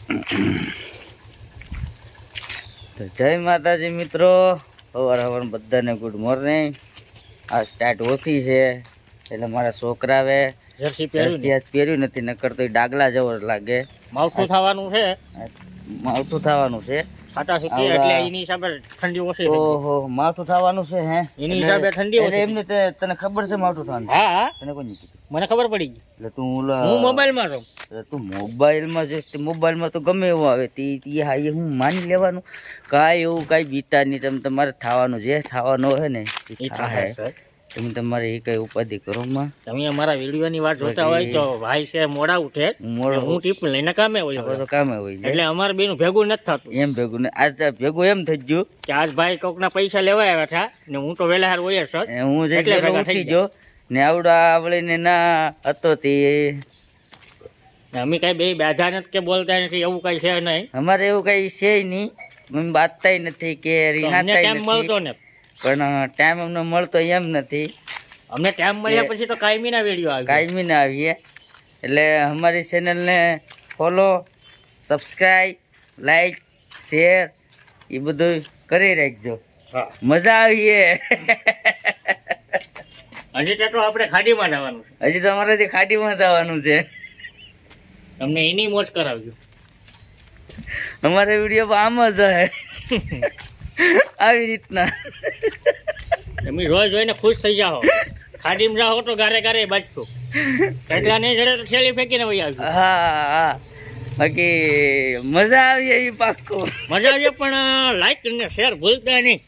તો જય માતાજી મિત્રો, સવાર સવાર બધાને ગુડ મોર્નિંગ. આ સ્ટાર્ટ ઓછી છે એટલે મારા છોકરાએ જર્સી પહેર્યું નથી, નકર તો ડાગલા જેવો લાગે. માવઠું થવાનું છે, માવઠું થવાનું છે. છાટા છૂટી એટલે એની હિસાબે ઠંડી ઓછી. ઓહો, માવઠું થવાનું છે હે? એની હિસાબે ઠંડી ઓછી. એમને તને ખબર છે માવઠું થવાનું? હા હા, તને કોણ કીધું? મને ખબર પડી ગઈ. એટલે તું હું મોબાઈલમાં છું. તું મોબાઈલમાં જોઈશ, મોબાઈલમાં તો ગમે એવું આવે તે હા એ હું માની લેવાનું. કાંઈ એવું કાંઈ બીતા નહીં. તમે તમારે થવાનું જે થવાનું હોય ને એ થાય. તમે તમારે એ કઈ ઉપાધિ કરો માં. તમે અમારા વિડીયોની વાત જોતા હોય તો ભાઈ છે મોડા ઉઠે, હું ટીપ લઈને કામે હોય, કામે હોય એટલે અમારે બેનું ભેગું નથી થતું. એમ ભેગું ને આજ ભેગું એમ થઈ ગયું કે આજ ભાઈ કોકના પૈસા લેવા આવ્યા હતા ને હું તો વહેલા હાર હોય જ હું જે ઉઠી ગયો ને આવડા આવડીને ના હતો તે અમે કઈ બે બાધા નથી કે બોલતા નથી, એવું કઈ છે નહીં. અમારે એવું કઈ છે નહીં, અમે બાતતાય નથી કે રિહાતાય નથી, મળતો ને પણ ટાઈમ અમને મળતો એમ નથી. અમને ટાઈમ મળ્યા પછી તો કાયમી ના વિડીયો આવે, કાયમી ના આવીએ. એટલે અમારી ચેનલને ફોલો, સબસ્ક્રાઈબ, લાઈક, શેર એ બધું કરી રાખજો. મજા આવીએ. હજી તો આપણે ખાડીમાં જવાનું છે. હજી તો અમારે ખાડીમાં જવાનું છે. તમને એની મોજ કરાવજો. અમારે વિડીયો આમ જ આવી રીતના તમે જોઈને ખુશ થઈ જાઓ. ખાડીમાં જાઓ તો ગારે ગારે બાજશો, એટલા નહીં જડે તો થેલી ફેંકીને વહી આવજો. હા, બાકી મજા આવી એ પાક્કો મજા આવી. પણ લાઈક અને શેર ભૂલતા નહીં.